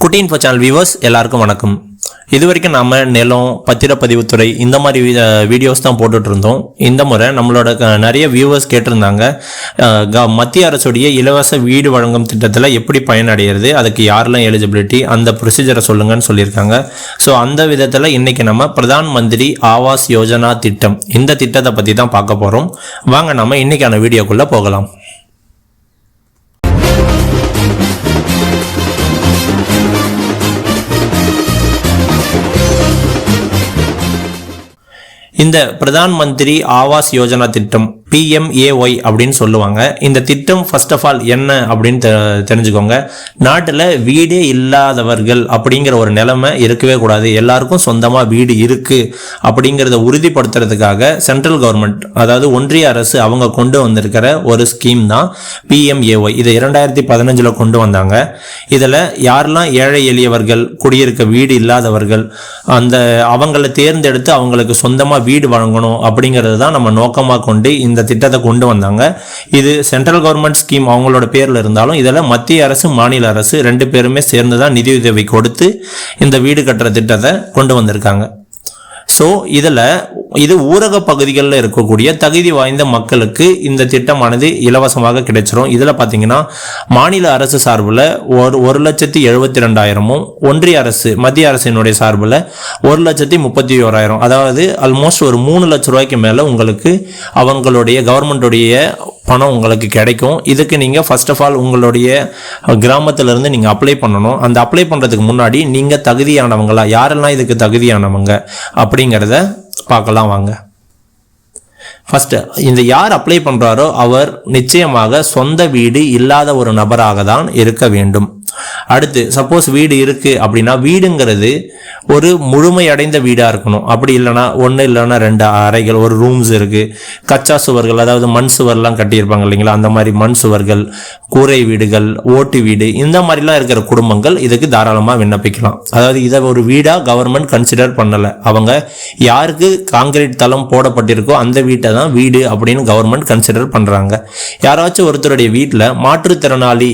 குட்டி info channel viewers எல்லாருக்கும் வணக்கம். இது வரைக்கும் நம்ம நிலம் பத்திரப்பதிவுத்துறை இந்த மாதிரி வீடியோஸ் தான் போட்டுட்டு இருந்தோம். இந்த முறை நம்மளோட நிறைய வியூவர்ஸ் கேட்டிருந்தாங்க, மத்திய அரசுடைய இலவச வீடு வழங்கும் திட்டத்தில் எப்படி பயனடைகிறது, அதுக்கு யாரெல்லாம் எலிஜிபிலிட்டி, அந்த ப்ரொசீஜரை சொல்லுங்கன்னு சொல்லியிருக்காங்க. ஸோ அந்த விதத்தில் இன்னைக்கு நம்ம பிரதான் மந்திரி ஆவாஸ் யோஜனா திட்டம் இந்த திட்டத்தை பற்றி தான் பார்க்க போகிறோம். வாங்க நம்ம இன்னைக்கான வீடியோக்குள்ளே போகலாம். இந்த பிரதான் மந்திரி ஆவாஸ் யோஜனா திட்டம் PMAY அப்படின்னு சொல்லுவாங்க. இந்த திட்டம் ஃபர்ஸ்ட் ஆஃப் ஆல் என்ன அப்படின்னு தெரிஞ்சுக்கோங்க. நாட்டில் வீடே இல்லாதவர்கள் அப்படிங்கிற ஒரு நிலைமை இருக்கவே கூடாது. எல்லாருக்கும் சொந்தமாக வீடு இருக்கு அப்படிங்கிறத உறுதிப்படுத்துறதுக்காக சென்ட்ரல் கவர்மெண்ட், அதாவது ஒன்றிய அரசு அவங்க கொண்டு வந்திருக்கிற ஒரு ஸ்கீம் தான் PMAY. இதை 2015 கொண்டு வந்தாங்க. இதில் யாரெல்லாம் ஏழை எளியவர்கள், குடியிருக்க வீடு இல்லாதவர்கள், அவங்களை தேர்ந்தெடுத்து அவங்களுக்கு சொந்தமாக வீடு வழங்கணும் அப்படிங்கிறது தான் நம்ம நோக்கமாக கொண்டு இந்த திட்டத்தை கொண்டு வந்தாங்க. இது சென்ட்ரல் கவர்மெண்ட் ஸ்கீம் அவங்களோட பேர்ல இருந்தாலும் இதில் மத்திய அரசு மாநில அரசு ரெண்டு பேருமே சேர்ந்துதான் நிதியுதவி கொடுத்து இந்த வீடு கட்டுற திட்டத்தை கொண்டு வந்திருக்காங்க. ஸோ இது ஊரக பகுதிகளில் இருக்கக்கூடிய தகுதி வாய்ந்த மக்களுக்கு இந்த திட்டமானது இலவசமாக கிடைச்சிரும். இதில் பார்த்தீங்கன்னா மாநில அரசு சார்பில் 1,72,000, ஒன்றிய அரசு மத்திய அரசினுடைய சார்பில் 1,31,000, அதாவது ஆல்மோஸ்ட் ஒரு 3 லட்சம் ரூபாய்க்கு மேலே உங்களுக்கு அவங்களுடைய கவர்மெண்ட்டுடைய பணம் உங்களுக்கு கிடைக்கும். இதுக்கு நீங்கள் ஃபர்ஸ்ட் ஆஃப் ஆல் உங்களுடைய கிராமத்திலிருந்து நீங்கள் அப்ளை பண்ணணும். அந்த அப்ளை பண்ணுறதுக்கு முன்னாடி நீங்கள் தகுதியானவங்களா, யாரெல்லாம் இதுக்கு தகுதியானவங்க அப்படிங்கிறத பார்க்கலாம் வாங்க. ஃபர்ஸ்ட், இந்த யார் அப்ளை பண்ணுறாரோ அவர் நிச்சயமாக சொந்த வீடு இல்லாத ஒரு நபராக தான் இருக்க வேண்டும். அடுத்து, சப்போஸ் வீடு இருக்கு அப்படின்னா வீடுங்கிறது ஒரு முழுமையடைந்த வீடாக இருக்கணும். அப்படி இல்லைனா 1 இல்லைன்னா 2 அறைகள், ஒரு ரூம்ஸ் இருக்கு, கச்சா சுவர்கள், அதாவது மண் சுவர்லாம் கட்டியிருப்பாங்க இல்லைங்களா, அந்த மாதிரி மண் சுவர்கள், கூரை வீடுகள், ஓட்டு வீடு, இந்த மாதிரிலாம் இருக்கிற குடும்பங்கள் இதுக்கு தாராளமாக விண்ணப்பிக்கலாம். அதாவது இதை ஒரு வீடாக கவர்மெண்ட் கன்சிடர் பண்ணலை. அவங்க யாருக்கு காங்கிரீட் தளம் போடப்பட்டிருக்கோ அந்த வீட்டை தான் வீடு அப்படின்னு கவர்மெண்ட் கன்சிடர் பண்ணுறாங்க. யாராச்சும் ஒருத்தருடைய வீட்டில் மாற்றுத்திறனாளி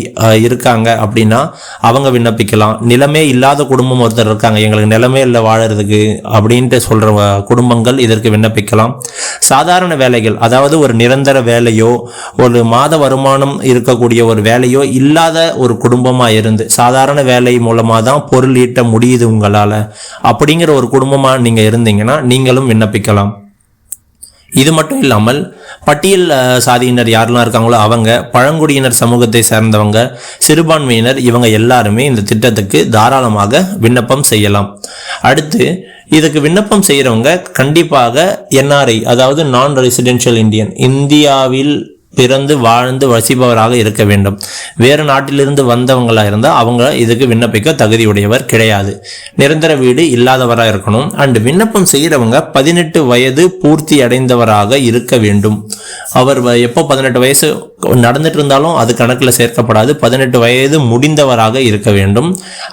இருக்காங்க அப்படின்னா அவங்க விண்ணப்பிக்கலாம். நிலமே இல்லாத குடும்பம் ஒருத்தர் இருக்காங்க, எங்களுக்கு நிலமே இல்லை வாழறதுக்கு அப்படின்ட்டு சொல்ற குடும்பங்கள் இதற்கு விண்ணப்பிக்கலாம். சாதாரண வேலைகள், அதாவது ஒரு நிரந்தர வேலையோ ஒரு மாத வருமானம் இருக்கக்கூடிய ஒரு வேலையோ இல்லாத ஒரு குடும்பமா இருந்து சாதாரண வேலை மூலமா தான் பொருள் ஈட்ட முடியுது உங்களால அப்படிங்கிற ஒரு குடும்பமா நீங்க இருந்தீங்கன்னா நீங்களும் விண்ணப்பிக்கலாம். இது மட்டும் இல்லாமல் பட்டியல் சாதியினர் யாரெல்லாம் இருக்காங்களோ அவங்க, பழங்குடியினர் சமூகத்தை சேர்ந்தவங்க, சிறுபான்மையினர், இவங்க எல்லாருமே இந்த திட்டத்துக்கு தாராளமாக விண்ணப்பம் செய்யலாம். அடுத்து, இதுக்கு விண்ணப்பம் செய்கிறவங்க கண்டிப்பாக NRI, அதாவது நான் ரெசிடென்ஷியல் இந்தியன், இந்தியாவில் பிறந்து வாழ்ந்து வசிப்பவராக இருக்க வேண்டும். வேறு நாட்டிலிருந்து வந்தவங்களா இருந்தால் அவங்க இதுக்கு விண்ணப்பிக்க தகுதியுடையவர் கிடையாது. நிரந்தர வீடு இல்லாதவராக இருக்கணும். அண்ட் விண்ணப்பம் செய்கிறவங்க 18 வயது பூர்த்தி அடைந்தவராக இருக்க வேண்டும். அவர் எப்போ 18 வயசு நடந்துட்டு இருந்தாலும் அது கணக்கில் சேர்க்கப்படாது. 18 வயது முடிந்தவராக இருக்க வேண்டும்.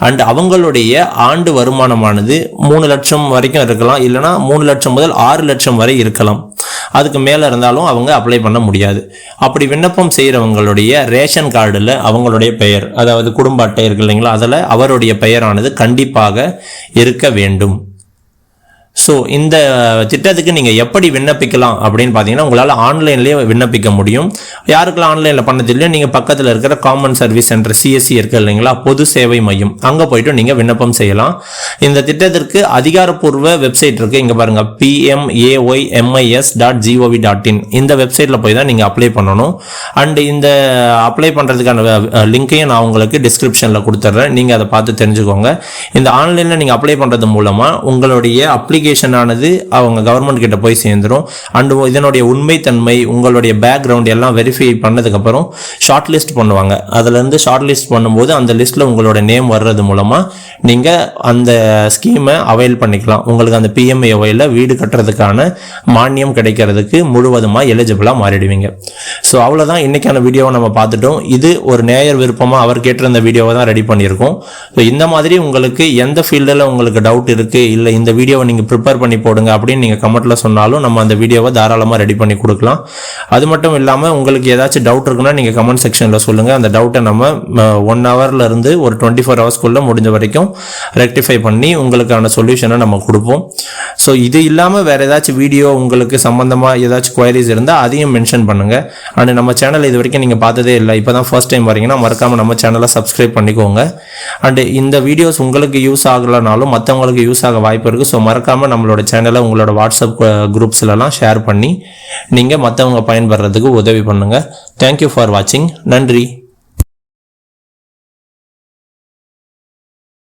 அண்ட் அவங்களுடைய ஆண்டு வருமானமானது 3 லட்சம் வரைக்கும் இருக்கலாம், இல்லைனா 3 லட்சம் முதல் 6 லட்சம் வரை இருக்கலாம். அதுக்கு மேலே இருந்தாலும் அவங்க அப்ளை பண்ண முடியாது. அப்படி விண்ணப்பம் செய்கிறவங்களுடைய ரேஷன் கார்டில் அவங்களுடைய பெயர், அதாவது குடும்ப அட்டை இருக்கு இல்லைங்களா, அதில் அவருடைய பெயரானது கண்டிப்பாக இருக்க வேண்டும். ஸோ இந்த திட்டத்துக்கு நீங்கள் எப்படி விண்ணப்பிக்கலாம் அப்படின்னு பார்த்தீங்கன்னா, உங்களால் ஆன்லைன்லேயே விண்ணப்பிக்க முடியும். யாருக்கெல்லாம் ஆன்லைனில் பண்ண தெரியும், நீங்கள் பக்கத்தில் இருக்கிற காமன் சர்வீஸ் சென்டர் CSC இருக்கு இல்லைங்களா, பொது சேவை மையம், அங்கே போயிட்டு நீங்கள் விண்ணப்பம் செய்யலாம். இந்த திட்டத்திற்கு அதிகாரப்பூர்வ வெப்சைட் இருக்குது, இங்கே பாருங்கள், PMAYMIS.gov.in. இந்த வெப்சைட்டில் போய் தான் நீங்கள் அப்ளை பண்ணணும். அண்ட் இந்த அப்ளை பண்ணுறதுக்கான லிங்கையும் நான் உங்களுக்கு டிஸ்கிரிப்ஷனில் கொடுத்துட்றேன், நீங்கள் அதை பார்த்து தெரிஞ்சுக்கோங்க. இந்த ஆன்லைனில் நீங்கள் அப்ளை பண்ணுறது மூலமாக உங்களுடைய அப்ளிகேஷன் ஆனது அவங்க கவர்மெண்ட் கிட்ட போய் சேர்ந்துடும். அண்ட் இதனுடைய உண்மைத்தன்மை, உங்களுடைய பேக்ரவுண்ட் எல்லாம் வெரிஃபை பண்ணதுக்கு அப்புறம் ஷார்ட் லிஸ்ட் பண்ணுவாங்க. அதுல இருந்து ஷார்ட் லிஸ்ட் பண்ணும்போது அந்த லிஸ்ட்ல உங்களோட நேம் வர்றது மூலமா நீங்க அந்த ஸ்கீமை அவைல் பண்ணிக்கலாம். உங்களுக்கு அந்த PMAYல வீடு கட்டுறதுக்கான மானியம் கிடைக்கிறதுக்கு முழுவதுமா எலிஜிபிளா மாறிடுவீங்க. ஸோ அவ்வளவுதான் இன்னைக்கான வீடியோவை நம்ம பார்த்துட்டோம். இது ஒரு நேயர் விருப்பமா அவர் கேட்டிருந்த வீடியோவை தான் ரெடி பண்ணியிருக்கோம். ஸோ இந்த மாதிரி உங்களுக்கு எந்த ஃபீல்டில் உங்களுக்கு டவுட் இருக்கு, இல்லை இந்த வீடியோவை நீங்க ப்ரிப்பேர் பண்ணி போடுங்க அப்படின்னு நீங்கள் கமெண்ட்டில் சொன்னாலும் நம்ம அந்த வீடியோவை தாராளமாக ரெடி பண்ணி கொடுக்கலாம். அது மட்டும் இல்லாமல் உங்களுக்கு ஏதாச்சும் டவுட் இருக்குன்னா நீங்கள் கமெண்ட் செக்ஷனில் சொல்லுங்கள். அந்த டவுட்டை நம்ம 1 ஹவர்லேருந்து ஒரு 24 ஹவர்ஸ்க்குள்ளே முடிஞ்ச வரைக்கும் ரெக்டிஃபை பண்ணி உங்களுக்கான சொல்யூஷனை நம்ம கொடுப்போம். ஸோ இது இல்லாமல் வேறு ஏதாச்சும் வீடியோ உங்களுக்கு சம்மந்தமாக ஏதாச்சும் குவரிஸ் இருந்தால் அதையும் மென்ஷன் பண்ணுங்கள். அண்ட் நம்ம சேனல் இது வரைக்கும் நீங்கள் பார்த்ததே இல்லை, இப்போ தான் ஃபர்ஸ்ட் டைம் வரீங்கன்னா மறக்காமல் நம்ம சேனலை சப்ஸ்கிரைப் பண்ணிக்கோங்க. அண்டு இந்த வீடியோஸ் உங்களுக்கு யூஸ் ஆகலைனாலும் மற்றவங்களுக்கு யூஸ் ஆக வாய்ப்பு இருக்குது. ஸோ மறக்காமல் நம்மளோட சேனலை உங்களோட வாட்ஸ்அப் குரூப்ஸ்லலாம் ஷேர் பண்ணி நீங்கள் மற்றவங்க பயன்படுறதுக்கு உதவி பண்ணுங்கள். தேங்க்யூ ஃபார் வாட்சிங். நன்றி.